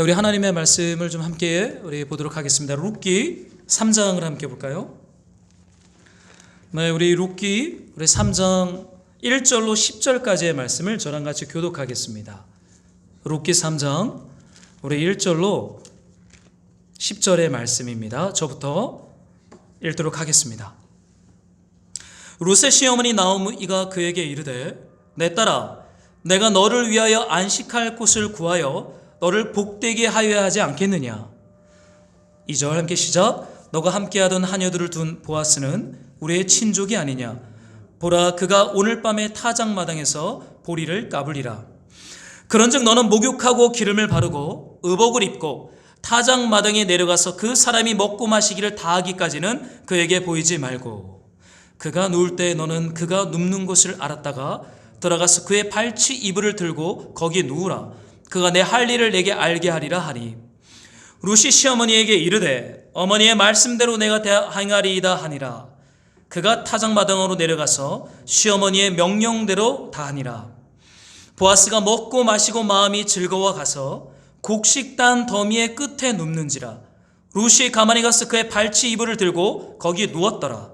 우리 하나님의 말씀을 좀 함께 우리 보도록 하겠습니다. 룻기 3장을 함께 볼까요? 네, 우리 룻기 우리 3장 1절로 10절까지의 말씀을 저랑 같이 교독하겠습니다. 룻기 3장 우리 1절로 10절의 말씀입니다. 저부터 읽도록 하겠습니다. 룻의 시어머니 나오미가 그에게 이르되 내 딸아 내가 너를 위하여 안식할 곳을 구하여 너를 복되게 하여야 하지 않겠느냐. 2절 함께 시작. 너가 함께하던 하녀들을 둔 보아스는 우리의 친족이 아니냐. 보라 그가 오늘 밤에 타작마당에서 보리를 까불리라. 그런즉 너는 목욕하고 기름을 바르고 의복을 입고 타작마당에 내려가서 그 사람이 먹고 마시기를 다하기까지는 그에게 보이지 말고 그가 누울 때 너는 그가 눕는 곳을 알았다가 들어가서 그의 발치 이불을 들고 거기 누우라. 그가 내 할 일을 내게 알게 하리라 하니 룻이 시어머니에게 이르되 어머니의 말씀대로 내가 행하리이다 하니라. 그가 타작마당으로 내려가서 시어머니의 명령대로 다하니라. 보아스가 먹고 마시고 마음이 즐거워 가서 곡식단 더미의 끝에 눕는지라. 룻이 가만히 가서 그의 발치 이불을 들고 거기 누웠더라.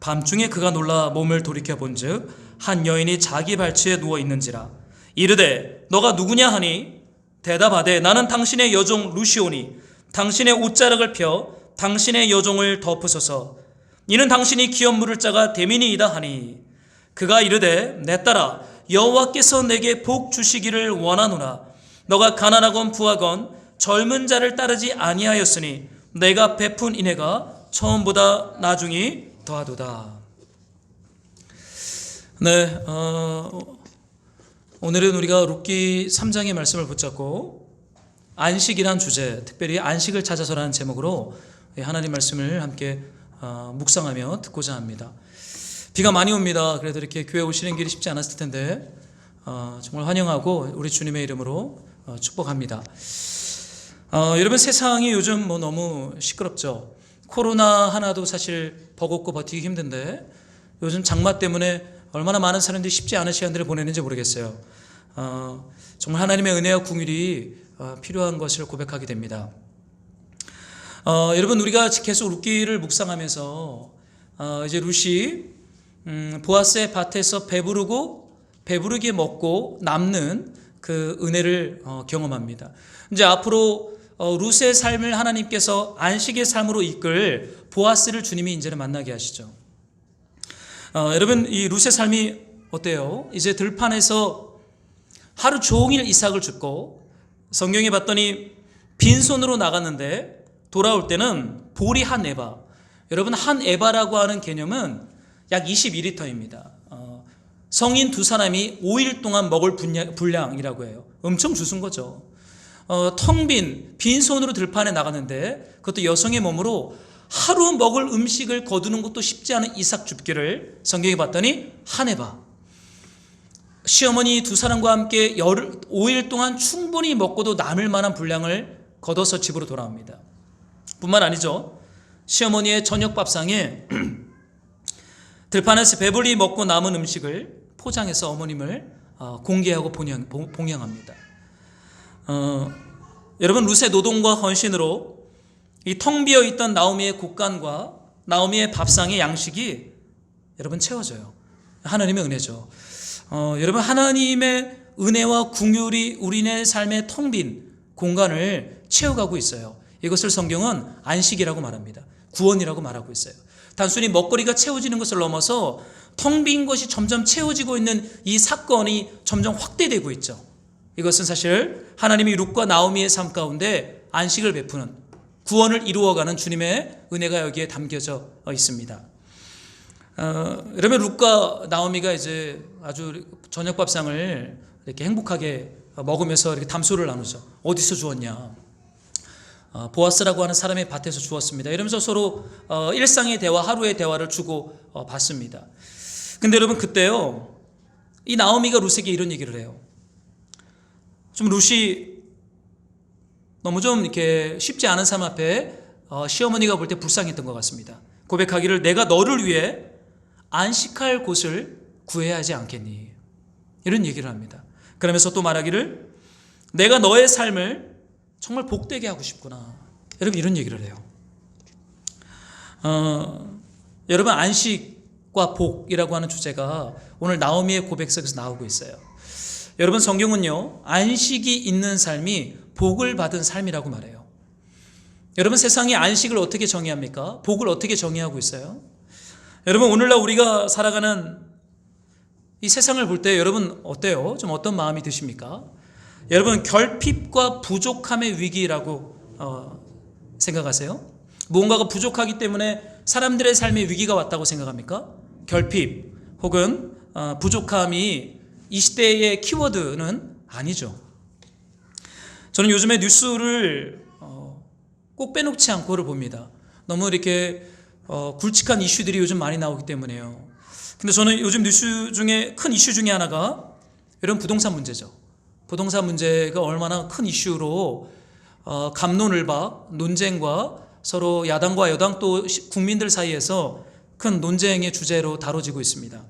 밤중에 그가 놀라 몸을 돌이켜 본즉 한 여인이 자기 발치에 누워 있는지라. 이르되 너가 누구냐 하니 대답하되 나는 당신의 여종 룻이오니 당신의 옷자락을 펴 당신의 여종을 덮으소서. 이는 당신이 기업 물을 자가 됨이니이다 하니 그가 이르되 내 딸아 여호와께서 내게 복 주시기를 원하노라. 너가 가난하건 부하건 젊은 자를 따르지 아니하였으니 내가 베푼 인애가 처음보다 나중이 더하도다. 네, 오늘은 우리가 룻기 3장의 말씀을 붙잡고 안식이란 주제, 특별히 안식을 찾아서라는 제목으로 하나님 말씀을 함께 묵상하며 듣고자 합니다. 비가 많이 옵니다. 그래도 이렇게 교회 오시는 길이 쉽지 않았을 텐데 정말 환영하고 우리 주님의 이름으로 축복합니다. 여러분 세상이 요즘 너무 시끄럽죠. 코로나 하나도 사실 버겁고 버티기 힘든데 요즘 장마 때문에 얼마나 많은 사람들이 쉽지 않은 시간들을 보내는지 모르겠어요. 정말 하나님의 은혜와 긍휼이 필요한 것을 고백하게 됩니다. 여러분 우리가 계속 룻기를 묵상하면서 이제 룻이 보아스의 밭에서 배부르게 먹고 남는 그 은혜를 경험합니다. 이제 앞으로 룻의 삶을 하나님께서 안식의 삶으로 이끌 보아스를 주님이 이제는 만나게 하시죠. 여러분 이 룻의 삶이 어때요? 이제 들판에서 하루 종일 이삭을 줍고 성경에 봤더니 빈손으로 나갔는데 돌아올 때는 보리 한 에바. 여러분 한 에바라고 하는 개념은 약 22리터입니다. 성인 두 사람이 5일 동안 먹을 분량이라고 해요. 엄청 주순 거죠. 텅 빈손으로 들판에 나갔는데 그것도 여성의 몸으로 하루 먹을 음식을 거두는 것도 쉽지 않은 이삭 줍기를 성경에 봤더니 한 에바. 시어머니 두 사람과 함께 5일 동안 충분히 먹고도 남을 만한 분량을 걷어서 집으로 돌아옵니다. 뿐만 아니죠. 시어머니의 저녁 밥상에 들판에서 배불리 먹고 남은 음식을 포장해서 어머님을 공개하고 봉양합니다. 여러분 룻의 노동과 헌신으로 이 텅 비어 있던 나오미의 곳간과 나오미의 밥상의 양식이 여러분 채워져요. 하나님의 은혜죠. 여러분 하나님의 은혜와 긍휼이 우리네 삶의 텅 빈 공간을 채워가고 있어요. 이것을 성경은 안식이라고 말합니다. 구원이라고 말하고 있어요. 단순히 먹거리가 채워지는 것을 넘어서 텅 빈 것이 점점 채워지고 있는 이 사건이 점점 확대되고 있죠. 이것은 사실 하나님이 룻과 나오미의 삶 가운데 안식을 베푸는 구원을 이루어가는 주님의 은혜가 여기에 담겨져 있습니다. 여러분 룻과 나오미가 이제 아주 저녁 밥상을 이렇게 행복하게 먹으면서 이렇게 담소를 나누죠. 어디서 주었냐? 보아스라고 하는 사람의 밭에서 주었습니다. 이러면서 서로 일상의 대화, 하루의 대화를 주고 받습니다. 근데 여러분 그때요, 이 나오미가 룻에게 이런 얘기를 해요. 좀 룻이 너무 좀 이렇게 쉽지 않은 삶 앞에 시어머니가 볼 때 불쌍했던 것 같습니다. 고백하기를 내가 너를 위해 안식할 곳을 구해야 하지 않겠니? 이런 얘기를 합니다. 그러면서 또 말하기를 내가 너의 삶을 정말 복되게 하고 싶구나. 여러분 이런 얘기를 해요. 여러분 안식과 복이라고 하는 주제가 오늘 나오미의 고백 속에서 나오고 있어요. 여러분 성경은요 안식이 있는 삶이 복을 받은 삶이라고 말해요. 여러분 세상이 안식을 어떻게 정의합니까? 복을 어떻게 정의하고 있어요? 여러분 오늘날 우리가 살아가는 이 세상을 볼 때 여러분 어때요? 좀 어떤 마음이 드십니까? 여러분 결핍과 부족함의 위기라고 생각하세요? 무언가가 부족하기 때문에 사람들의 삶에 위기가 왔다고 생각합니까? 결핍 혹은 부족함이 이 시대의 키워드는 아니죠. 저는 요즘에 뉴스를 꼭 빼놓지 않고를 봅니다. 너무 이렇게 굵직한 이슈들이 요즘 많이 나오기 때문에요. 근데 저는 요즘 뉴스 중에 큰 이슈 중에 하나가 이런 부동산 문제죠. 부동산 문제가 얼마나 큰 이슈로 갑론을박 논쟁과 서로 야당과 여당 또 국민들 사이에서 큰 논쟁의 주제로 다뤄지고 있습니다.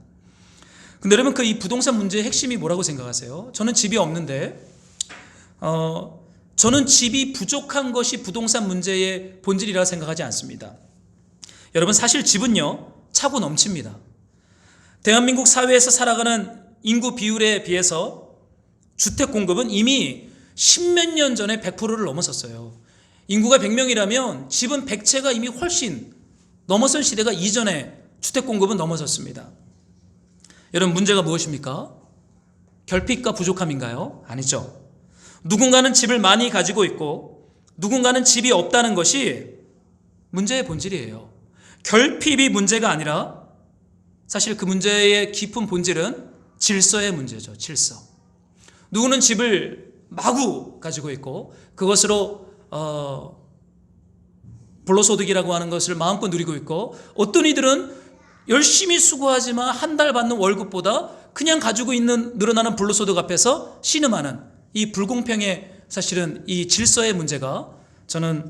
근데 여러분 이 부동산 문제의 핵심이 뭐라고 생각하세요? 저는 집이 없는데 저는 집이 부족한 것이 부동산 문제의 본질이라 생각하지 않습니다. 여러분 사실 집은요 차고 넘칩니다. 대한민국 사회에서 살아가는 인구 비율에 비해서 주택 공급은 이미 10몇 년 전에 100%를 넘어섰어요. 인구가 100명이라면 집은 100채가 이미 훨씬 넘어선 시대가 이전에 주택 공급은 넘어섰습니다. 여러분 문제가 무엇입니까? 결핍과 부족함인가요? 아니죠. 누군가는 집을 많이 가지고 있고 누군가는 집이 없다는 것이 문제의 본질이에요. 결핍이 문제가 아니라 사실 그 문제의 깊은 본질은 질서의 문제죠. 질서. 누구는 집을 마구 가지고 있고 그것으로 불로소득이라고 하는 것을 마음껏 누리고 있고 어떤 이들은 열심히 수고하지만 한 달 받는 월급보다 그냥 가지고 있는 늘어나는 불로소득 앞에서 신음하는 이 불공평의 사실은 이 질서의 문제가 저는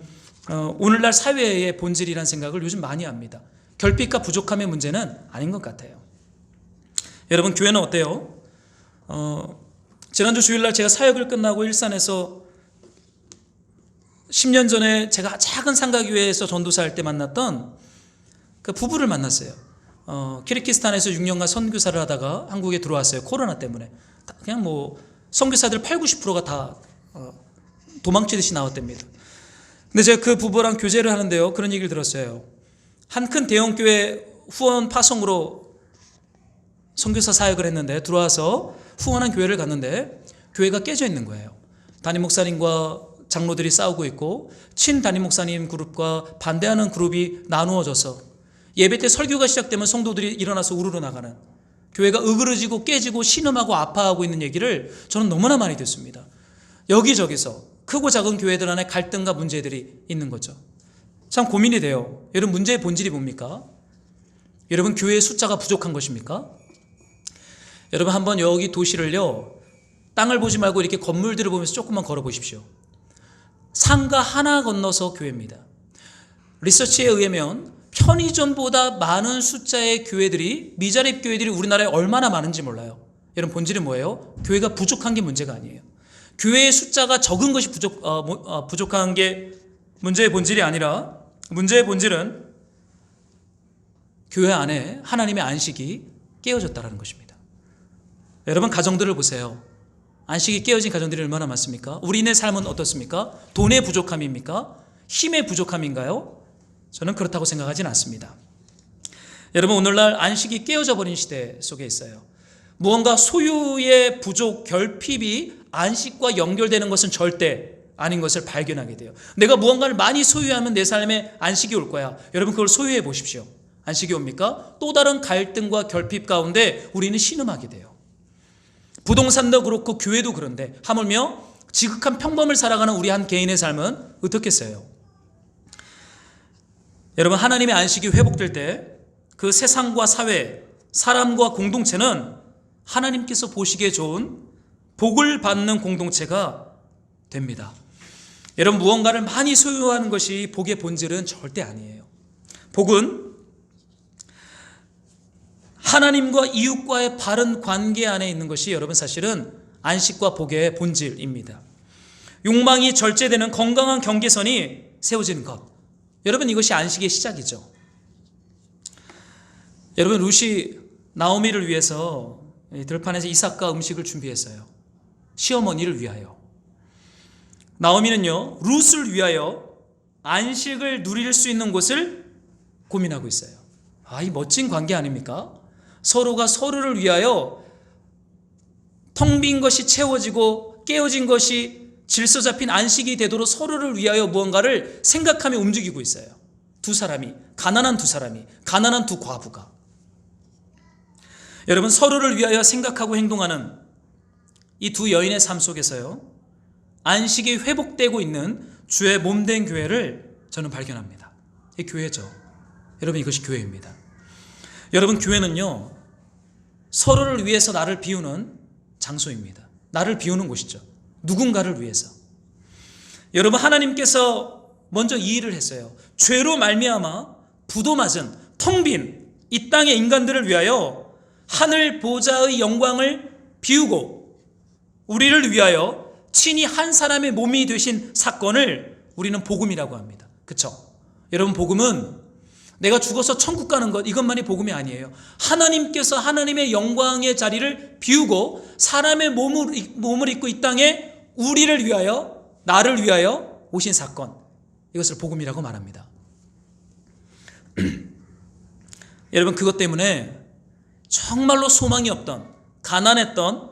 오늘날 사회의 본질이라는 생각을 요즘 많이 합니다. 결핍과 부족함의 문제는 아닌 것 같아요. 여러분 교회는 어때요? 지난주 주일날 제가 사역을 끝나고 일산에서 10년 전에 제가 작은 상가교회에서 전도사 할 때 만났던 그 부부를 만났어요. 키르기스탄에서 6년간 선교사를 하다가 한국에 들어왔어요. 코로나 때문에. 그냥 뭐 선교사들 80~90%가 다 도망치듯이 나왔답니다. 근데 제가 그 부부랑 교제를 하는데요. 그런 얘기를 들었어요. 한 큰 대형교회 후원 파송으로 선교사 사역을 했는데 들어와서 후원한 교회를 갔는데 교회가 깨져 있는 거예요. 담임 목사님과 장로들이 싸우고 있고 친담임 목사님 그룹과 반대하는 그룹이 나누어져서 예배 때 설교가 시작되면 성도들이 일어나서 우르르 나가는 교회가 으그러지고 깨지고 신음하고 아파하고 있는 얘기를 저는 너무나 많이 듣습니다. 여기저기서 크고 작은 교회들 안에 갈등과 문제들이 있는 거죠. 참 고민이 돼요. 여러분 문제의 본질이 뭡니까? 여러분 교회의 숫자가 부족한 것입니까? 여러분 한번 여기 도시를요 땅을 보지 말고 이렇게 건물들을 보면서 조금만 걸어 보십시오. 상가 하나 건너서 교회입니다. 리서치에 의하면 편의점보다 많은 숫자의 교회들이 미자립 교회들이 우리나라에 얼마나 많은지 몰라요. 여러분 본질은 뭐예요? 교회가 부족한 게 문제가 아니에요. 교회의 숫자가 적은 것이 부족한 게 문제의 본질이 아니라 문제의 본질은 교회 안에 하나님의 안식이 깨어졌다는 것입니다. 여러분 가정들을 보세요. 안식이 깨어진 가정들이 얼마나 많습니까? 우리의 삶은 어떻습니까? 돈의 부족함입니까? 힘의 부족함인가요? 저는 그렇다고 생각하지는 않습니다. 여러분 오늘날 안식이 깨어져 버린 시대 속에 있어요. 무언가 소유의 부족, 결핍이 안식과 연결되는 것은 절대 아닌 것을 발견하게 돼요. 내가 무언가를 많이 소유하면 내 삶에 안식이 올 거야. 여러분 그걸 소유해 보십시오. 안식이 옵니까? 또 다른 갈등과 결핍 가운데 우리는 신음하게 돼요. 부동산도 그렇고 교회도 그런데 하물며 지극한 평범을 살아가는 우리 한 개인의 삶은 어떻겠어요? 여러분 하나님의 안식이 회복될 때 그 세상과 사회, 사람과 공동체는 하나님께서 보시기에 좋은 복을 받는 공동체가 됩니다. 여러분 무언가를 많이 소유하는 것이 복의 본질은 절대 아니에요. 복은 하나님과 이웃과의 바른 관계 안에 있는 것이 여러분 사실은 안식과 복의 본질입니다. 욕망이 절제되는 건강한 경계선이 세워지는 것. 여러분, 이것이 안식의 시작이죠. 여러분, 룻이 나오미를 위해서 들판에서 이삭과 음식을 준비했어요. 시어머니를 위하여. 나오미는요, 룻을 위하여 안식을 누릴 수 있는 곳을 고민하고 있어요. 이 멋진 관계 아닙니까? 서로가 서로를 위하여 텅 빈 것이 채워지고 깨어진 것이 질서 잡힌 안식이 되도록 서로를 위하여 무언가를 생각하며 움직이고 있어요. 두 사람이, 가난한 두 과부가. 여러분, 서로를 위하여 생각하고 행동하는 이 두 여인의 삶 속에서요, 안식이 회복되고 있는 주의 몸된 교회를 저는 발견합니다. 이 교회죠. 여러분, 이것이 교회입니다. 여러분, 교회는요, 서로를 위해서 나를 비우는 장소입니다. 나를 비우는 곳이죠. 누군가를 위해서. 여러분, 하나님께서 먼저 이 일을 했어요. 죄로 말미암아 부도 맞은 텅 빈 이 땅의 인간들을 위하여 하늘 보좌의 영광을 비우고 우리를 위하여 친히 한 사람의 몸이 되신 사건을 우리는 복음이라고 합니다. 그렇죠? 여러분, 복음은 내가 죽어서 천국 가는 것, 이것만이 복음이 아니에요. 하나님께서 하나님의 영광의 자리를 비우고 사람의 몸을 입고 이 땅에 우리를 위하여, 나를 위하여 오신 사건, 이것을 복음이라고 말합니다. 여러분, 그것 때문에 정말로 소망이 없던, 가난했던,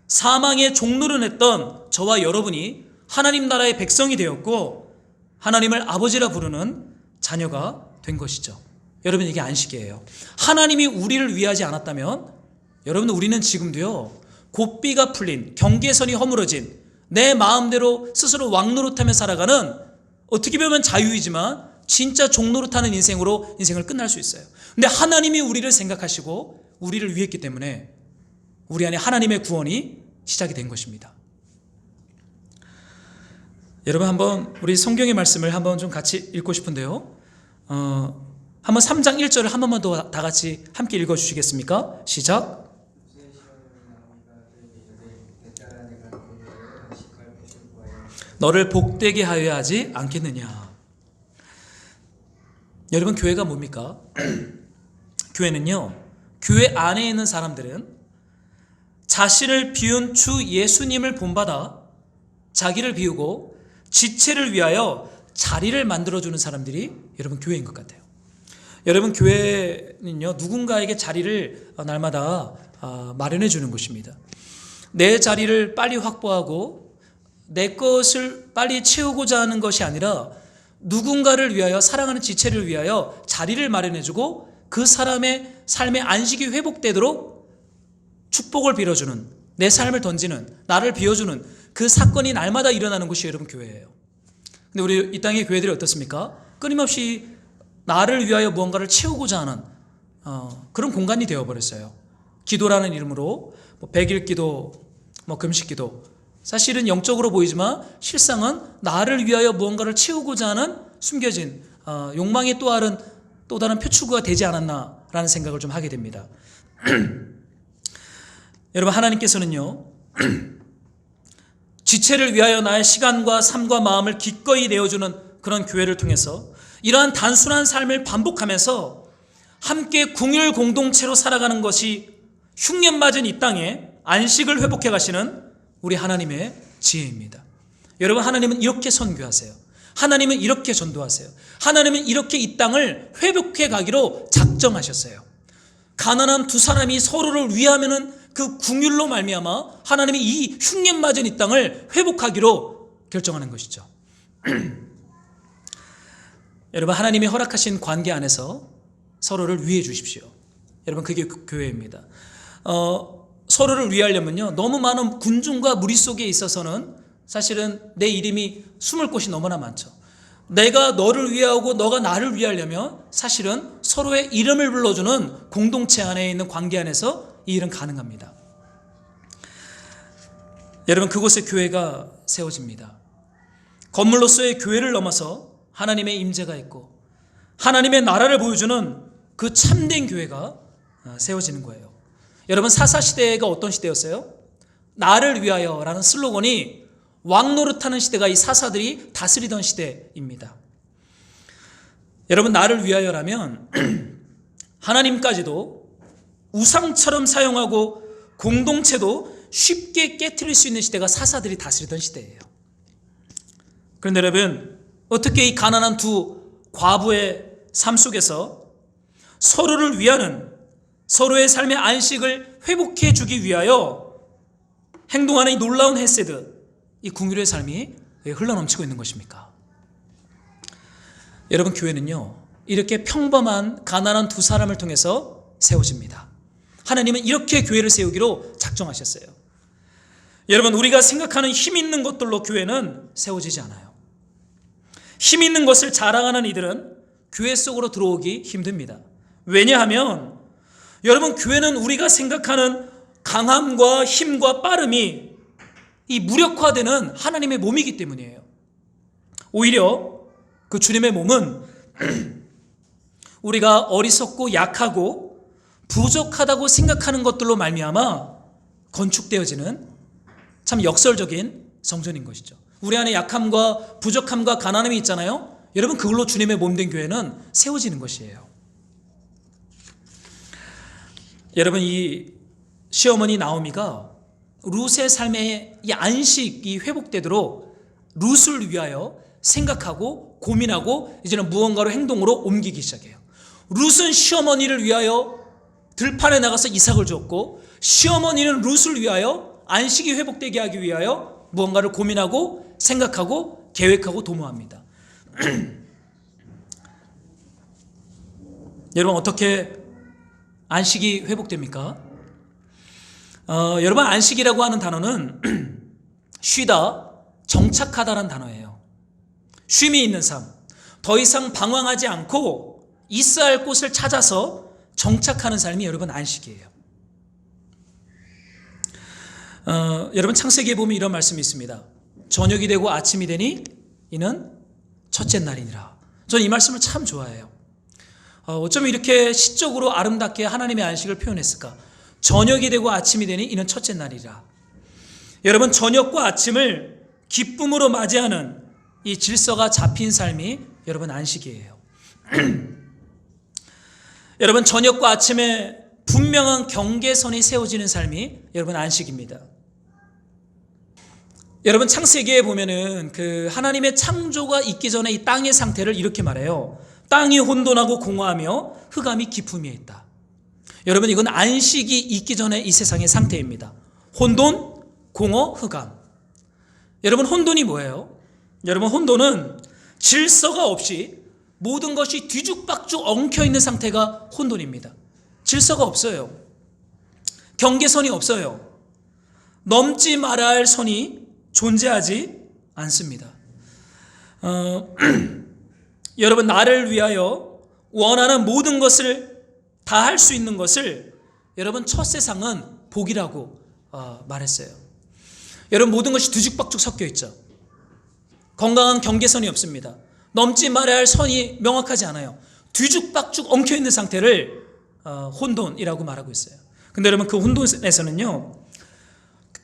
사망의 종노릇했던 저와 여러분이 하나님 나라의 백성이 되었고 하나님을 아버지라 부르는 자녀가 된 것이죠. 여러분, 이게 안식이에요. 하나님이 우리를 위하지 않았다면 여러분, 우리는 지금도요, 고삐가 풀린, 경계선이 허물어진, 내 마음대로 스스로 왕노릇하며 살아가는, 어떻게 보면 자유이지만 진짜 종노릇하는 인생으로 인생을 끝날 수 있어요. 근데 하나님이 우리를 생각하시고 우리를 위했기 때문에 우리 안에 하나님의 구원이 시작이 된 것입니다. 여러분, 한번 우리 성경의 말씀을 한번 좀 같이 읽고 싶은데요, 한번 3장 1절을 한 번만 더 다 같이 함께 읽어주시겠습니까? 시작. 너를 복되게 하여야 하지 않겠느냐. 여러분, 교회가 뭡니까? 교회는요, 교회 안에 있는 사람들은 자신을 비운 주 예수님을 본받아 자기를 비우고 지체를 위하여 자리를 만들어주는 사람들이 여러분 교회인 것 같아요. 여러분, 교회는요, 누군가에게 자리를 날마다 마련해 주는 곳입니다. 내 자리를 빨리 확보하고 내 것을 빨리 채우고자 하는 것이 아니라 누군가를 위하여, 사랑하는 지체를 위하여 자리를 마련해 주고 그 사람의 삶의 안식이 회복되도록 축복을 빌어주는, 내 삶을 던지는, 나를 비워주는 그 사건이 날마다 일어나는 곳이 여러분 교회예요. 근데 우리 이 땅의 교회들이 어떻습니까? 끊임없이 나를 위하여 무언가를 채우고자 하는 그런 공간이 되어버렸어요. 기도라는 이름으로 100일 기도, 금식 기도, 사실은 영적으로 보이지만 실상은 나를 위하여 무언가를 채우고자 하는 숨겨진 욕망의 또 다른 표출구가 되지 않았나라는 생각을 좀 하게 됩니다. 여러분, 하나님께서는요, 지체를 위하여 나의 시간과 삶과 마음을 기꺼이 내어주는 그런 교회를 통해서 이러한 단순한 삶을 반복하면서 함께 궁율 공동체로 살아가는 것이 흉년맞은 이 땅에 안식을 회복해 가시는 우리 하나님의 지혜입니다. 여러분, 하나님은 이렇게 선교하세요. 하나님은 이렇게 전도하세요. 하나님은 이렇게 이 땅을 회복해 가기로 작정하셨어요. 가난한 두 사람이 서로를 위하면은 그 궁율로 말미암아 하나님이 이 흉년맞은 이 땅을 회복하기로 결정하는 것이죠. 여러분, 하나님이 허락하신 관계 안에서 서로를 위해 주십시오. 여러분, 그게 교회입니다. 서로를 위하려면요, 너무 많은 군중과 무리 속에 있어서는 사실은 내 이름이 숨을 곳이 너무나 많죠. 내가 너를 위하고 너가 나를 위하려면 사실은 서로의 이름을 불러주는 공동체 안에 있는 관계 안에서 이 일은 가능합니다. 여러분, 그곳에 교회가 세워집니다. 건물로서의 교회를 넘어서 하나님의 임재가 있고 하나님의 나라를 보여주는 그 참된 교회가 세워지는 거예요. 여러분, 사사시대가 어떤 시대였어요? 나를 위하여라는 슬로건이 왕노릇하는 시대가 이 사사들이 다스리던 시대입니다. 여러분, 나를 위하여라면 하나님까지도 우상처럼 사용하고 공동체도 쉽게 깨트릴 수 있는 시대가 사사들이 다스리던 시대예요. 그런데 여러분, 어떻게 이 가난한 두 과부의 삶 속에서 서로를 위하는, 서로의 삶의 안식을 회복해 주기 위하여 행동하는 이 놀라운 헤세드, 이 궁율의 삶이 왜 흘러넘치고 있는 것입니까? 여러분, 교회는요, 이렇게 평범한 가난한 두 사람을 통해서 세워집니다. 하나님은 이렇게 교회를 세우기로 작정하셨어요. 여러분, 우리가 생각하는 힘 있는 것들로 교회는 세워지지 않아요. 힘 있는 것을 자랑하는 이들은 교회 속으로 들어오기 힘듭니다. 왜냐하면 여러분, 교회는 우리가 생각하는 강함과 힘과 빠름이 이 무력화되는 하나님의 몸이기 때문이에요. 오히려 그 주님의 몸은 우리가 어리석고 약하고 부족하다고 생각하는 것들로 말미암아 건축되어지는 참 역설적인 성전인 것이죠. 우리 안에 약함과 부족함과 가난함이 있잖아요. 여러분, 그걸로 주님의 몸된 교회는 세워지는 것이에요. 여러분, 이 시어머니 나오미가 룻의 삶의 이 안식이 회복되도록 룻을 위하여 생각하고 고민하고 이제는 무언가로 행동으로 옮기기 시작해요. 룻은 시어머니를 위하여 들판에 나가서 이삭을 줬고, 시어머니는 룻을 위하여 안식이 회복되게 하기 위하여 무언가를 고민하고 생각하고 계획하고 도모합니다. 여러분, 어떻게 안식이 회복됩니까? 여러분, 안식이라고 하는 단어는 쉬다, 정착하다라는 단어예요. 쉼이 있는 삶, 더 이상 방황하지 않고 있어야 할 곳을 찾아서 정착하는 삶이 여러분 안식이에요. 여러분, 창세기에 보면 이런 말씀이 있습니다. 저녁이 되고 아침이 되니 이는 첫째 날이니라. 저는 이 말씀을 참 좋아해요. 어쩌면 이렇게 시적으로 아름답게 하나님의 안식을 표현했을까? 저녁이 되고 아침이 되니 이는 첫째 날이라. 여러분, 저녁과 아침을 기쁨으로 맞이하는 이 질서가 잡힌 삶이 여러분 안식이에요. 여러분, 저녁과 아침에 분명한 경계선이 세워지는 삶이 여러분 안식입니다. 여러분, 창세기에 보면은 그 하나님의 창조가 있기 전에 이 땅의 상태를 이렇게 말해요. 땅이 혼돈하고 공허하며 흑암이 깊음에 있다. 여러분, 이건 안식이 있기 전에 이 세상의 상태입니다. 혼돈, 공허, 흑암. 여러분, 혼돈이 뭐예요? 여러분, 혼돈은 질서가 없이 모든 것이 뒤죽박죽 엉켜있는 상태가 혼돈입니다. 질서가 없어요. 경계선이 없어요. 넘지 말아야 할 선이 존재하지 않습니다. 여러분, 나를 위하여 원하는 모든 것을 다 할 수 있는 것을 여러분 첫 세상은 복이라고 말했어요. 여러분, 모든 것이 뒤죽박죽 섞여 있죠. 건강한 경계선이 없습니다. 넘지 말아야 할 선이 명확하지 않아요. 뒤죽박죽 엉켜있는 상태를 혼돈이라고 말하고 있어요. 근데 여러분, 그 혼돈에서는요,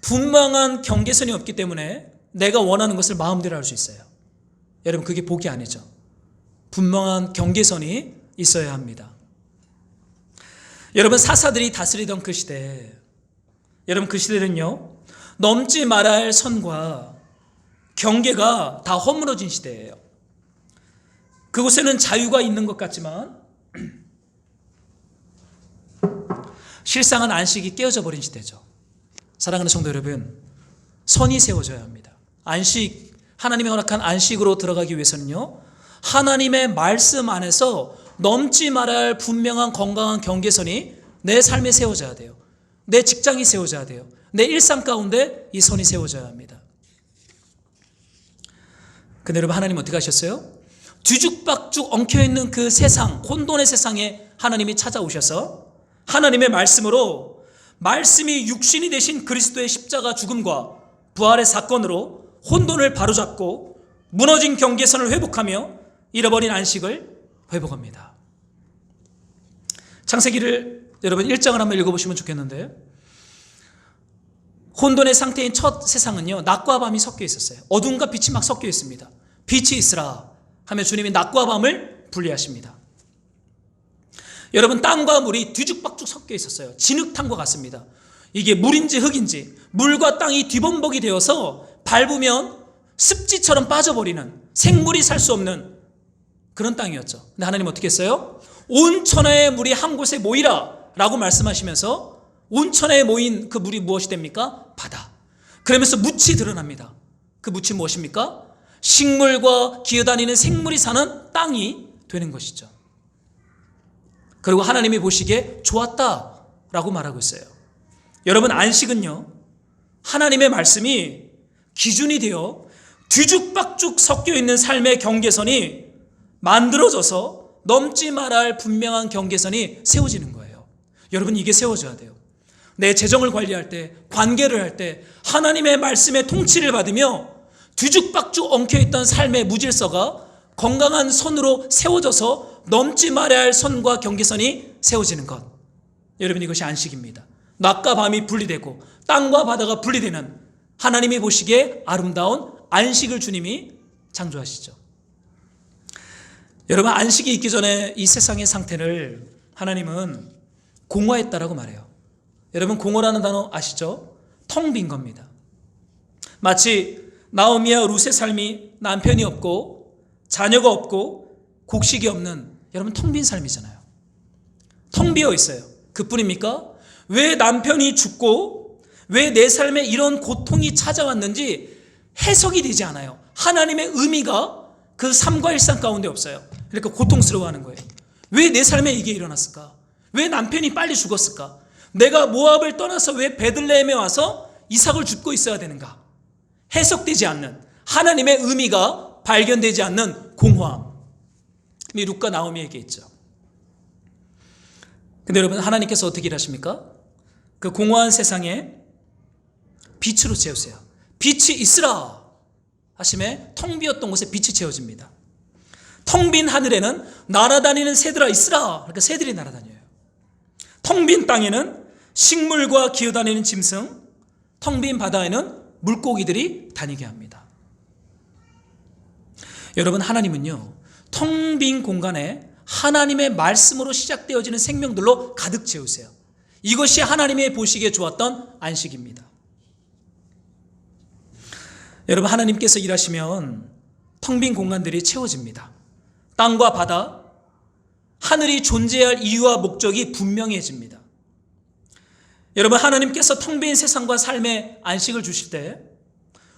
분명한 경계선이 없기 때문에 내가 원하는 것을 마음대로 할 수 있어요. 여러분, 그게 복이 아니죠. 분명한 경계선이 있어야 합니다. 여러분, 사사들이 다스리던 그 시대, 여러분, 그 시대는요, 넘지 말아야 할 선과 경계가 다 허물어진 시대예요. 그곳에는 자유가 있는 것 같지만 실상은 안식이 깨어져 버린 시대죠. 사랑하는 성도 여러분, 선이 세워져야 합니다. 안식, 하나님이 허락한 안식으로 들어가기 위해서는요, 하나님의 말씀 안에서 넘지 말아야 할 분명한 건강한 경계선이 내 삶에 세워져야 돼요. 내 직장이 세워져야 돼요. 내 일상 가운데 이 선이 세워져야 합니다. 근데 여러분, 하나님 어떻게 하셨어요? 뒤죽박죽 엉켜있는 그 세상, 혼돈의 세상에 하나님이 찾아오셔서 하나님의 말씀으로, 말씀이 육신이 되신 그리스도의 십자가 죽음과 부활의 사건으로 혼돈을 바로잡고 무너진 경계선을 회복하며 잃어버린 안식을 회복합니다. 창세기를 여러분 1장을 한번 읽어보시면 좋겠는데, 혼돈의 상태인 첫 세상은요, 낮과 밤이 섞여 있었어요. 어둠과 빛이 막 섞여 있습니다. 빛이 있으라 하며 주님이 낮과 밤을 분리하십니다. 여러분, 땅과 물이 뒤죽박죽 섞여 있었어요. 진흙탕과 같습니다. 이게 물인지 흙인지, 물과 땅이 뒤범벅이 되어서 밟으면 습지처럼 빠져버리는, 생물이 살 수 없는 그런 땅이었죠. 근데 하나님 어떻게 했어요? 온 천하의 물이 한 곳에 모이라 라고 말씀하시면서 온 천하에 모인 그 물이 무엇이 됩니까? 바다. 그러면서 묻이 드러납니다. 그 묻이 무엇입니까? 식물과 기어다니는 생물이 사는 땅이 되는 것이죠. 그리고 하나님이 보시기에 좋았다라고 말하고 있어요. 여러분, 안식은요, 하나님의 말씀이 기준이 되어 뒤죽박죽 섞여 있는 삶의 경계선이 만들어져서 넘지 말아야 할 분명한 경계선이 세워지는 거예요. 여러분, 이게 세워져야 돼요. 내 재정을 관리할 때, 관계를 할 때 하나님의 말씀의 통치를 받으며 뒤죽박죽 엉켜있던 삶의 무질서가 건강한 선으로 세워져서 넘지 말아야 할 선과 경계선이 세워지는 것. 여러분, 이것이 안식입니다. 낮과 밤이 분리되고 땅과 바다가 분리되는, 하나님이 보시기에 아름다운 안식을 주님이 창조하시죠. 여러분, 안식이 있기 전에 이 세상의 상태를 하나님은 공허했다라고 말해요. 여러분, 공허라는 단어 아시죠? 텅 빈 겁니다. 마치 나오미와 룻의 삶이 남편이 없고 자녀가 없고 곡식이 없는, 여러분, 텅 빈 삶이잖아요. 텅 비어 있어요. 그뿐입니까? 왜 남편이 죽고 왜 내 삶에 이런 고통이 찾아왔는지 해석이 되지 않아요. 하나님의 의미가 그 삶과 일상 가운데 없어요. 그러니까 고통스러워하는 거예요. 왜 내 삶에 이게 일어났을까? 왜 남편이 빨리 죽었을까? 내가 모압을 떠나서 왜 베들레헴에 와서 이삭을 줍고 있어야 되는가? 해석되지 않는, 하나님의 의미가 발견되지 않는 공허함. 이 룻과 나오미에게 있죠. 근데 여러분, 하나님께서 어떻게 일하십니까? 그 공허한 세상에 빛으로 채우세요. 빛이 있으라 하심에 텅 비었던 곳에 빛이 채워집니다. 텅 빈 하늘에는 날아다니는 새들아 있으라. 그러니까 새들이 날아다녀요. 텅 빈 땅에는 식물과 기어다니는 짐승, 텅 빈 바다에는 물고기들이 다니게 합니다. 여러분, 하나님은요, 텅 빈 공간에 하나님의 말씀으로 시작되어지는 생명들로 가득 채우세요. 이것이 하나님의 보시기에 좋았던 안식입니다. 여러분, 하나님께서 일하시면 텅 빈 공간들이 채워집니다. 땅과 바다, 하늘이 존재할 이유와 목적이 분명해집니다. 여러분, 하나님께서 텅 빈 세상과 삶의 안식을 주실 때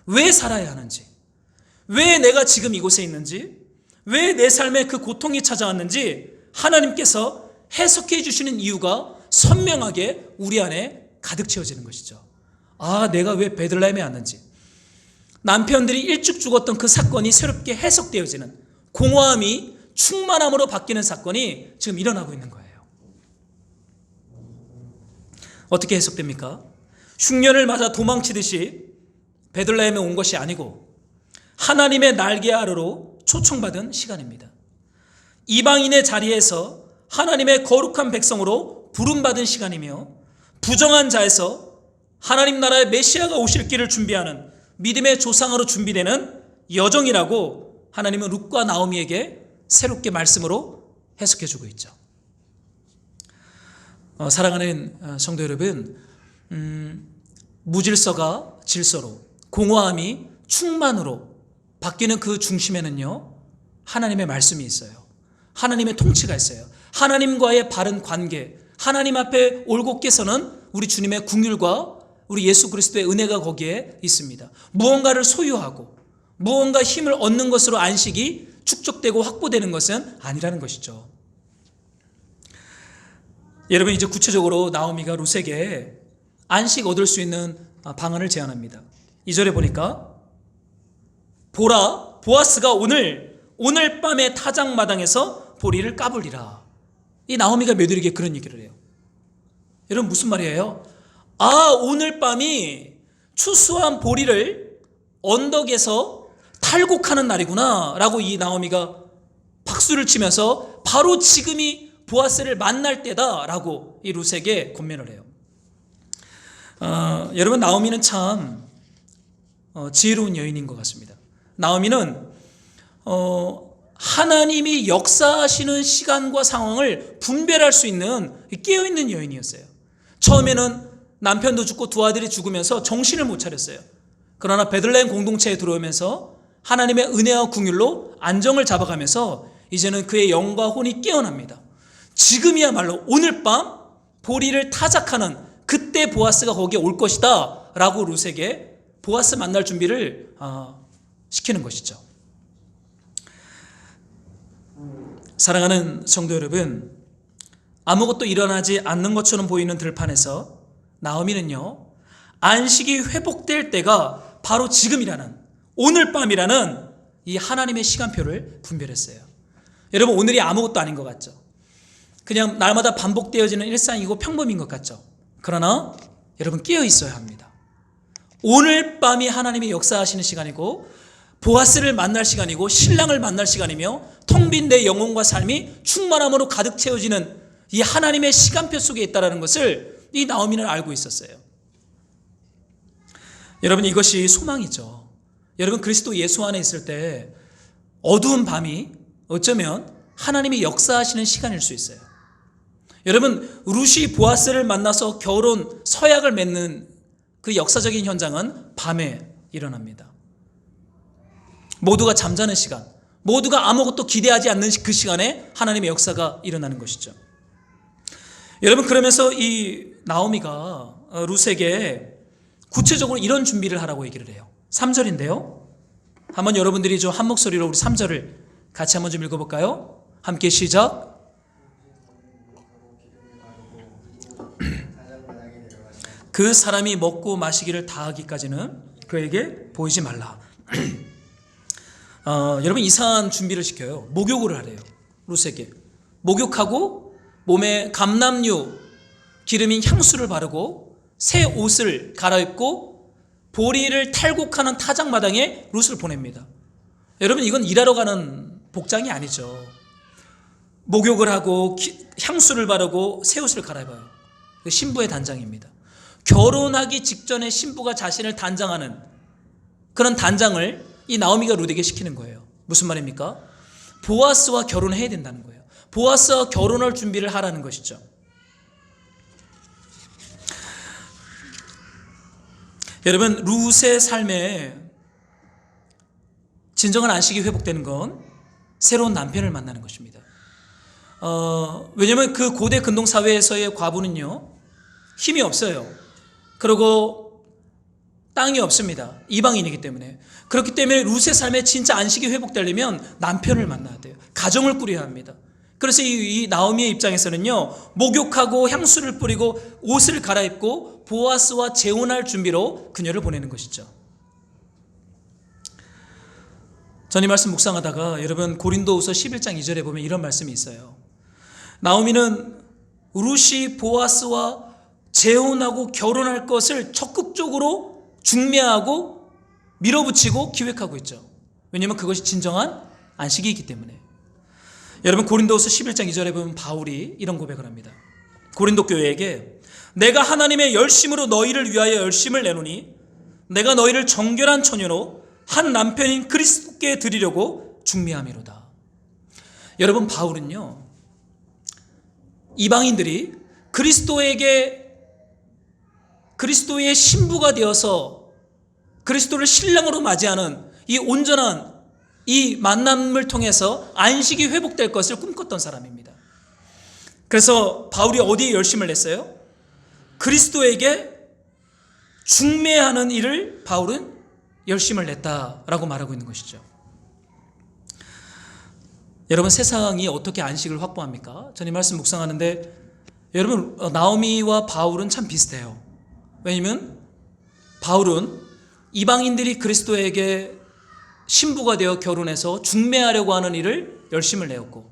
왜 살아야 하는지, 왜 내가 지금 이곳에 있는지, 왜 내 삶에 그 고통이 찾아왔는지 하나님께서 해석해 주시는 이유가 선명하게 우리 안에 가득 채워지는 것이죠. 아, 내가 왜 베들레헴에 왔는지, 남편들이 일찍 죽었던 그 사건이 새롭게 해석되어지는, 공허함이 충만함으로 바뀌는 사건이 지금 일어나고 있는 거예요. 어떻게 해석됩니까? 흉년을 맞아 도망치듯이 베들레헴에 온 것이 아니고 하나님의 날개 아래로 초청받은 시간입니다. 이방인의 자리에서 하나님의 거룩한 백성으로 부름받은 시간이며, 부정한 자에서 하나님 나라의 메시아가 오실 길을 준비하는 믿음의 조상으로 준비되는 여정이라고 하나님은 룻과 나오미에게 새롭게 말씀으로 해석해주고 있죠. 사랑하는 성도 여러분, 무질서가 질서로, 공허함이 충만으로 바뀌는 그 중심에는요, 하나님의 말씀이 있어요. 하나님의 통치가 있어요. 하나님과의 바른 관계, 하나님 앞에 올곧게 서는 우리 주님의 긍휼과 우리 예수 그리스도의 은혜가 거기에 있습니다. 무언가를 소유하고 무언가 힘을 얻는 것으로 안식이 축적되고 확보되는 것은 아니라는 것이죠. 여러분, 이제 구체적으로 나오미가 룻에게 안식 얻을 수 있는 방안을 제안합니다. 2절에 보니까 보라, 보아스가 오늘 밤에 타작마당에서 보리를 까불리라. 이 나오미가 며느리에게 그런 얘기를 해요. 여러분, 무슨 말이에요? 아, 오늘 밤이 추수한 보리를 언덕에서 탈곡하는 날이구나 라고 이 나오미가 박수를 치면서 바로 지금이 보아스를 만날 때다 라고 이 룻에게 권면을 해요. 여러분, 나오미는 참 지혜로운 여인인 것 같습니다. 나오미는 하나님이 역사하시는 시간과 상황을 분별할 수 있는 깨어있는 여인이었어요. 처음에는 남편도 죽고 두 아들이 죽으면서 정신을 못 차렸어요. 그러나 베들레헴 공동체에 들어오면서 하나님의 은혜와 긍휼로 안정을 잡아가면서 이제는 그의 영과 혼이 깨어납니다. 지금이야말로 오늘 밤 보리를 타작하는 그때 보아스가 거기에 올 것이다 라고 룻에게 보아스 만날 준비를 시키는 것이죠. 사랑하는 성도 여러분, 아무것도 일어나지 않는 것처럼 보이는 들판에서 나오미는요, 안식이 회복될 때가 바로 지금이라는, 오늘 밤이라는 이 하나님의 시간표를 분별했어요. 여러분, 오늘이 아무것도 아닌 것 같죠? 그냥 날마다 반복되어지는 일상이고 평범인 것 같죠? 그러나 여러분, 깨어 있어야 합니다. 오늘 밤이 하나님이 역사하시는 시간이고 보아스를 만날 시간이고 신랑을 만날 시간이며 텅 빈 내 영혼과 삶이 충만함으로 가득 채워지는 이 하나님의 시간표 속에 있다는 것을 이 나오미는 알고 있었어요. 여러분, 이것이 소망이죠. 여러분, 그리스도 예수 안에 있을 때 어두운 밤이 어쩌면 하나님이 역사하시는 시간일 수 있어요. 여러분, 룻이 보아스를 만나서 결혼 서약을 맺는 그 역사적인 현장은 밤에 일어납니다. 모두가 잠자는 시간, 모두가 아무것도 기대하지 않는 그 시간에 하나님의 역사가 일어나는 것이죠. 여러분, 그러면서 이 나오미가 룻에게 구체적으로 이런 준비를 하라고 얘기를 해요. 3절인데요. 한번 여러분들이 좀 한 목소리로 우리 3절을 같이 한번 좀 읽어볼까요? 함께 시작. 그 사람이 먹고 마시기를 다하기까지는 그에게 보이지 말라. 여러분, 이상한 준비를 시켜요. 목욕을 하래요. 룻에게 목욕하고 몸에 감람류 기름인 향수를 바르고 새 옷을 갈아입고 보리를 탈곡하는 타작마당에 룻을 보냅니다. 여러분, 이건 일하러 가는 복장이 아니죠. 목욕을 하고 향수를 바르고 새 옷을 갈아입어요. 신부의 단장입니다. 결혼하기 직전에 신부가 자신을 단장하는 그런 단장을 이 나오미가 룻에게 시키는 거예요. 무슨 말입니까? 보아스와 결혼해야 된다는 거예요. 보아스와 결혼할 준비를 하라는 것이죠. 여러분, 룻의 삶에 진정한 안식이 회복되는 건 새로운 남편을 만나는 것입니다. 왜냐하면 그 고대 근동 사회에서의 과부는요, 힘이 없어요. 그리고 땅이 없습니다. 이방인이기 때문에. 그렇기 때문에 룻의 삶에 진짜 안식이 회복되려면 남편을 만나야 돼요. 가정을 꾸려야 합니다. 그래서 이 나오미의 입장에서는요, 목욕하고 향수를 뿌리고 옷을 갈아입고 보아스와 재혼할 준비로 그녀를 보내는 것이죠. 전 이 말씀 묵상하다가 여러분, 고린도후서 11장 2절에 보면 이런 말씀이 있어요. 나오미는 룻이 보아스와 재혼하고 결혼할 것을 적극적으로 중매하고 밀어붙이고 기획하고 있죠. 왜냐하면 그것이 진정한 안식이기 때문에. 여러분, 고린도후서 11장 2절에 보면 바울이 이런 고백을 합니다. 고린도 교회에게 내가 하나님의 열심으로 너희를 위하여 열심을 내노니 내가 너희를 정결한 처녀로 한 남편인 그리스도께 드리려고 중매함이로다. 여러분, 바울은요, 이방인들이 그리스도의 신부가 되어서 그리스도를 신랑으로 맞이하는 이 온전한 이 만남을 통해서 안식이 회복될 것을 꿈꿨던 사람입니다. 그래서 바울이 어디에 열심을 냈어요? 그리스도에게 중매하는 일을 바울은 열심을 냈다라고 말하고 있는 것이죠. 여러분, 세상이 어떻게 안식을 확보합니까? 저는 이 말씀 묵상하는데 여러분, 나오미와 바울은 참 비슷해요. 왜냐하면 바울은 이방인들이 그리스도에게 신부가 되어 결혼해서 중매하려고 하는 일을 열심을 내었고,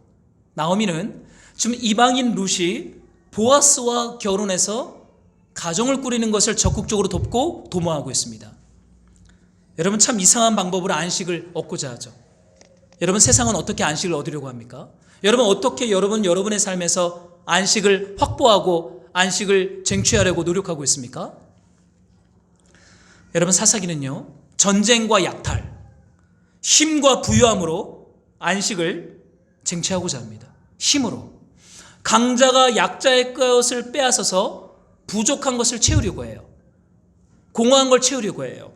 나오미는 지금 이방인 룻이 보아스와 결혼해서 가정을 꾸리는 것을 적극적으로 돕고 도모하고 있습니다. 여러분, 참 이상한 방법으로 안식을 얻고자 하죠. 여러분, 세상은 어떻게 안식을 얻으려고 합니까? 여러분, 어떻게 여러분의 삶에서 안식을 확보하고 안식을 쟁취하려고 노력하고 있습니까? 여러분, 사사기는요, 전쟁과 약탈, 힘과 부유함으로 안식을 쟁취하고자 합니다. 힘으로. 강자가 약자의 것을 빼앗아서 부족한 것을 채우려고 해요. 공허한 걸 채우려고 해요.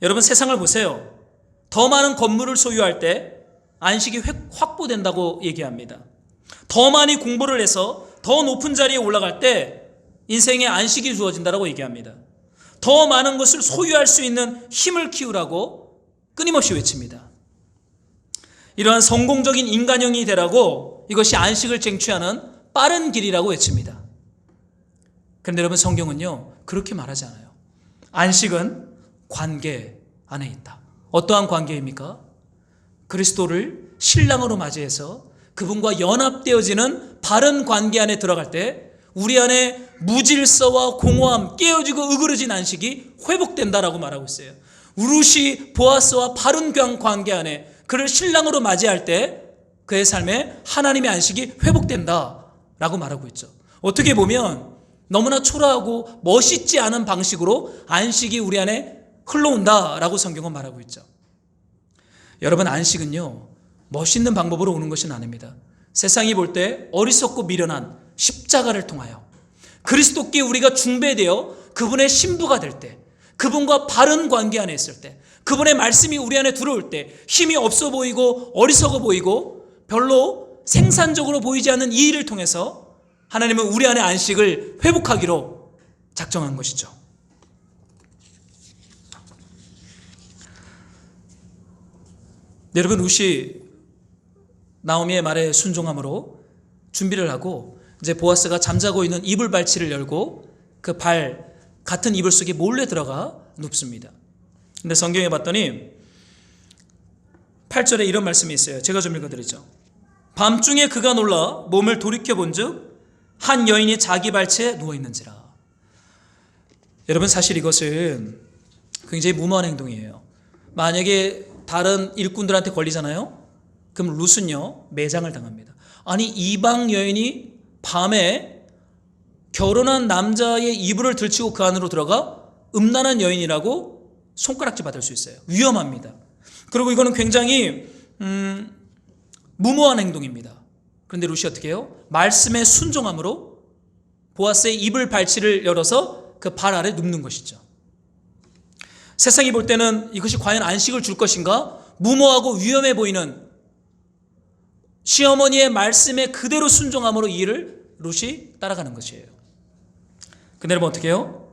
여러분, 세상을 보세요. 더 많은 건물을 소유할 때 안식이 확보된다고 얘기합니다. 더 많이 공부를 해서 더 높은 자리에 올라갈 때 인생에 안식이 주어진다고 얘기합니다. 더 많은 것을 소유할 수 있는 힘을 키우라고 끊임없이 외칩니다. 이러한 성공적인 인간형이 되라고 이것이 안식을 쟁취하는 빠른 길이라고 외칩니다. 그런데 여러분, 성경은요 그렇게 말하지 않아요. 안식은 관계 안에 있다. 어떠한 관계입니까? 그리스도를 신랑으로 맞이해서 그분과 연합되어지는 바른 관계 안에 들어갈 때 우리 안에 무질서와 공허함, 깨어지고 으그러진 안식이 회복된다라고 말하고 있어요. 루시 보아스와 바른 관계 안에 그를 신랑으로 맞이할 때 그의 삶에 하나님의 안식이 회복된다라고 말하고 있죠. 어떻게 보면 너무나 초라하고 멋있지 않은 방식으로 안식이 우리 안에 흘러온다라고 성경은 말하고 있죠. 여러분, 안식은요 멋있는 방법으로 오는 것은 아닙니다. 세상이 볼 때 어리석고 미련한 십자가를 통하여 그리스도께 우리가 중배되어 그분의 신부가 될 때, 그분과 바른 관계 안에 있을 때, 그분의 말씀이 우리 안에 들어올 때 힘이 없어 보이고 어리석어 보이고 별로 생산적으로 보이지 않는 이 일을 통해서 하나님은 우리 안의 안식을 회복하기로 작정한 것이죠. 여러분, 룻이 나오미의 말에 순종함으로 준비를 하고 이제 보아스가 잠자고 있는 이불 발치를 열고 그 발 같은 이불 속에 몰래 들어가 눕습니다. 근데 성경에 봤더니 8절에 이런 말씀이 있어요. 제가 좀 읽어드리죠. 밤중에 그가 놀라 몸을 돌이켜본즉 한 여인이 자기 발치에 누워있는지라. 여러분, 사실 이것은 굉장히 무모한 행동이에요. 만약에 다른 일꾼들한테 걸리잖아요. 그럼 룻은요 매장을 당합니다. 아니, 이방 여인이 밤에 결혼한 남자의 이불을 들치고 그 안으로 들어가 음란한 여인이라고 손가락질 받을 수 있어요. 위험합니다. 그리고 이거는 굉장히 무모한 행동입니다. 그런데 룻이 어떻게 해요? 말씀에 순종함으로 보아스의 이불 발치를 열어서 그 발 아래 눕는 것이죠. 세상이 볼 때는 이것이 과연 안식을 줄 것인가? 무모하고 위험해 보이는 시어머니의 말씀에 그대로 순종함으로 이 일을 룻이 따라가는 것이에요. 근데 여러분, 어떻게 해요?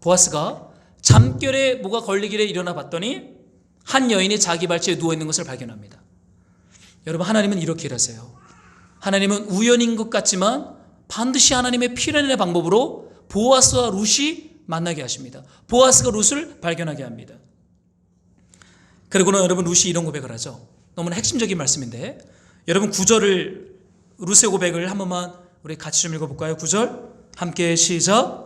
보아스가 잠결에 뭐가 걸리길래 일어나 봤더니 한 여인이 자기 발치에 누워있는 것을 발견합니다. 여러분, 하나님은 이렇게 일하세요. 하나님은 우연인 것 같지만 반드시 하나님의 필연의 방법으로 보아스와 룻이 만나게 하십니다. 보아스가 룻을 발견하게 합니다. 그리고는 여러분, 룻이 이런 고백을 하죠. 너무나 핵심적인 말씀인데 여러분, 9절을 룻의 고백을 한 번만 우리 같이 좀 읽어볼까요? 9절 함께 시작.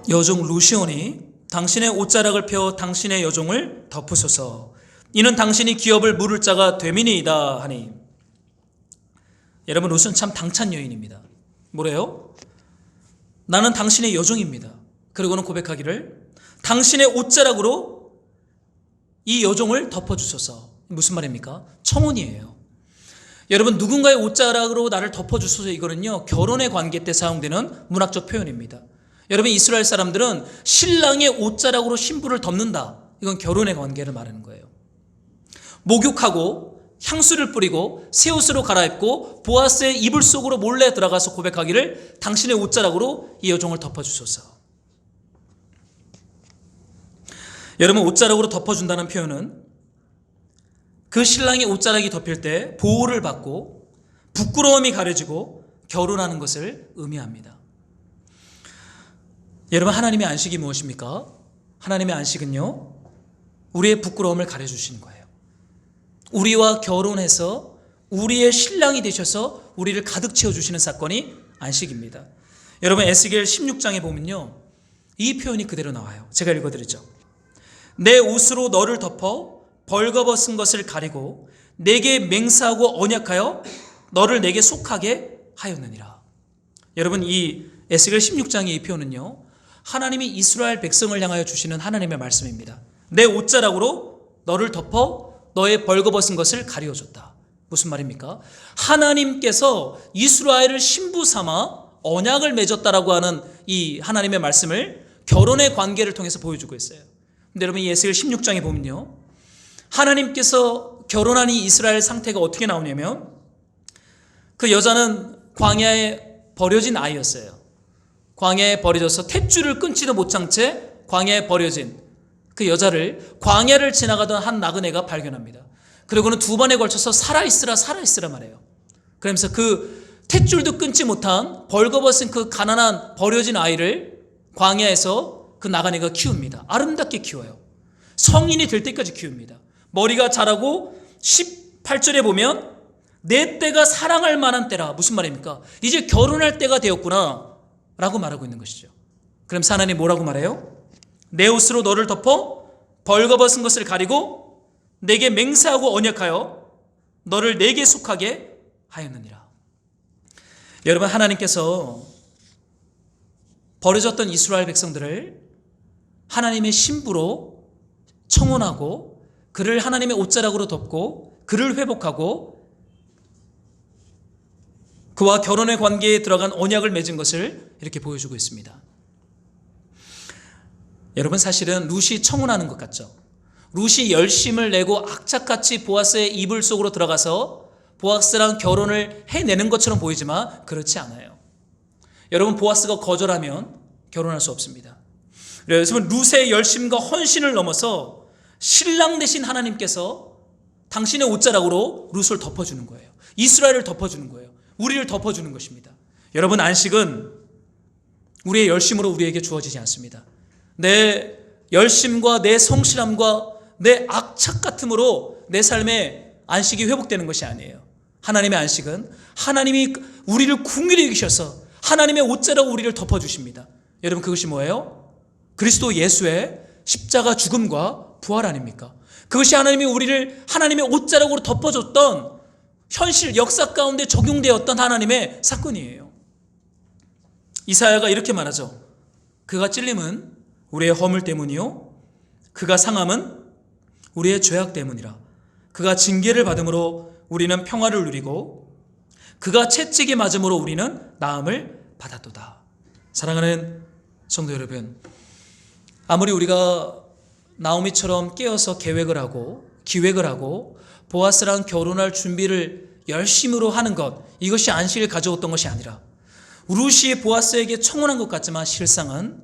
여종 룻이오니 당신의 옷자락을 펴 당신의 여종을 덮으소서. 이는 당신이 기업을 물을 자가 됨이니이다 하니. 여러분, 룻은 참 당찬 여인입니다. 뭐래요? 나는 당신의 여종입니다. 그리고는 고백하기를 당신의 옷자락으로 이 여종을 덮어주소서. 무슨 말입니까? 청혼이에요. 여러분, 누군가의 옷자락으로 나를 덮어주소서, 이거는요 결혼의 관계 때 사용되는 문학적 표현입니다. 여러분, 이스라엘 사람들은 신랑의 옷자락으로 신부를 덮는다. 이건 결혼의 관계를 말하는 거예요. 목욕하고 향수를 뿌리고 새 옷으로 갈아입고 보아스의 이불 속으로 몰래 들어가서 고백하기를 당신의 옷자락으로 이 여종을 덮어주소서. 여러분, 옷자락으로 덮어준다는 표현은 그 신랑의 옷자락이 덮일 때 보호를 받고 부끄러움이 가려지고 결혼하는 것을 의미합니다. 여러분, 하나님의 안식이 무엇입니까? 하나님의 안식은요 우리의 부끄러움을 가려주시는 거예요. 우리와 결혼해서 우리의 신랑이 되셔서 우리를 가득 채워주시는 사건이 안식입니다. 여러분, 에스겔 16장에 보면요 이 표현이 그대로 나와요. 제가 읽어드리죠. 내 옷으로 너를 덮어 벌거벗은 것을 가리고 내게 맹세하고 언약하여 너를 내게 속하게 하였느니라. 여러분, 이 에스겔 16장의 이 표현은요, 하나님이 이스라엘 백성을 향하여 주시는 하나님의 말씀입니다. 내 옷자락으로 너를 덮어 너의 벌거벗은 것을 가리워줬다. 무슨 말입니까? 하나님께서 이스라엘을 신부 삼아 언약을 맺었다라고 하는 이 하나님의 말씀을 결혼의 관계를 통해서 보여주고 있어요. 근데 여러분, 이 에스겔 16장에 보면요, 하나님께서 결혼한 이 이스라엘 상태가 어떻게 나오냐면, 그 여자는 광야에 버려진 아이였어요. 광야에 버려져서 탯줄을 끊지도 못한 채 광야에 버려진 그 여자를 광야를 지나가던 한 나그네가 발견합니다. 그리고는 두 번에 걸쳐서 살아있으라 살아있으라 말해요. 그러면서 그 탯줄도 끊지 못한 벌거벗은 그 가난한 버려진 아이를 광야에서 그 나그네가 키웁니다. 아름답게 키워요. 성인이 될 때까지 키웁니다. 머리가 자라고 18절에 보면 내 때가 사랑할 만한 때라. 무슨 말입니까? 이제 결혼할 때가 되었구나 라고 말하고 있는 것이죠. 그럼 하나님 뭐라고 말해요? 내 옷으로 너를 덮어 벌거벗은 것을 가리고 내게 맹세하고 언약하여 너를 내게 속하게 하였느니라. 여러분, 하나님께서 버려졌던 이스라엘 백성들을 하나님의 신부로 청혼하고 그를 하나님의 옷자락으로 덮고 그를 회복하고 그와 결혼의 관계에 들어간 언약을 맺은 것을 이렇게 보여주고 있습니다. 여러분, 사실은 룻이 청혼하는 것 같죠? 룻이 열심을 내고 악착같이 보아스의 이불 속으로 들어가서 보아스랑 결혼을 해내는 것처럼 보이지만 그렇지 않아요. 여러분, 보아스가 거절하면 결혼할 수 없습니다. 그래서 룻의 열심과 헌신을 넘어서 신랑 되신 하나님께서 당신의 옷자락으로 룻을 덮어주는 거예요. 이스라엘을 덮어주는 거예요. 우리를 덮어주는 것입니다. 여러분, 안식은 우리의 열심으로 우리에게 주어지지 않습니다. 내 열심과 내 성실함과 내 악착 같음으로 내 삶의 안식이 회복되는 것이 아니에요. 하나님의 안식은 하나님이 우리를 긍휼히 여기셔서 하나님의 옷자락으로 우리를 덮어주십니다. 여러분, 그것이 뭐예요? 그리스도 예수의 십자가 죽음과 부활 아닙니까? 그것이 하나님이 우리를 하나님의 옷자락으로 덮어줬던 현실 역사 가운데 적용되었던 하나님의 사건이에요. 이사야가 이렇게 말하죠. 그가 찔림은 우리의 허물 때문이요 그가 상함은 우리의 죄악 때문이라. 그가 징계를 받음으로 우리는 평화를 누리고 그가 채찍에 맞음으로 우리는 나음을 받았도다. 사랑하는 성도 여러분, 아무리 우리가 나오미처럼 깨어서 계획을 하고 기획을 하고 보아스랑 결혼할 준비를 열심으로 하는 것, 이것이 안식을 가져왔던 것이 아니라 룻이 보아스에게 청혼한 것 같지만 실상은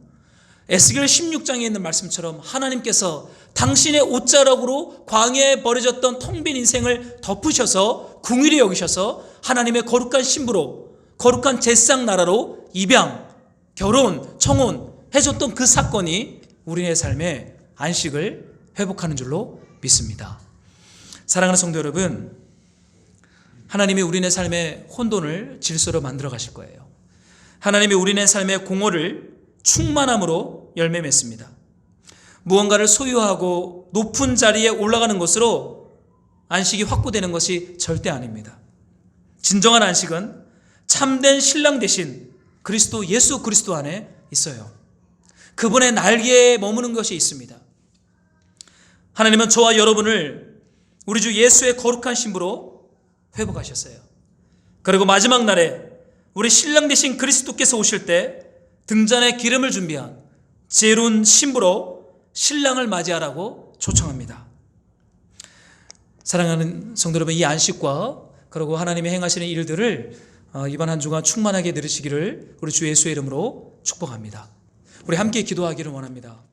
에스겔 16장에 있는 말씀처럼 하나님께서 당신의 옷자락으로 광야에 버려졌던 텅 빈 인생을 덮으셔서 긍휼히 여기셔서 하나님의 거룩한 신부로 거룩한 제상 나라로 입양, 결혼, 청혼 해줬던 그 사건이 우리의 삶의 안식을 회복하는 줄로 믿습니다. 사랑하는 성도 여러분, 하나님이 우리의 삶의 혼돈을 질서로 만들어 가실 거예요. 하나님이 우리의 삶의 공허를 충만함으로 열매 맺습니다. 무언가를 소유하고 높은 자리에 올라가는 것으로 안식이 확보되는 것이 절대 아닙니다. 진정한 안식은 참된 신랑 되신 그리스도 예수 그리스도 안에 있어요. 그분의 날개에 머무는 것이 있습니다. 하나님은 저와 여러분을 우리 주 예수의 거룩한 신부로 회복하셨어요. 그리고 마지막 날에 우리 신랑 되신 그리스도께서 오실 때 등잔에 기름을 준비한 지혜로운 신부로 신랑을 맞이하라고 초청합니다. 사랑하는 성도 여러분, 이 안식과 그리고 하나님이 행하시는 일들을 이번 한 주간 충만하게 누리시기를 우리 주 예수의 이름으로 축복합니다. 우리 함께 기도하기를 원합니다.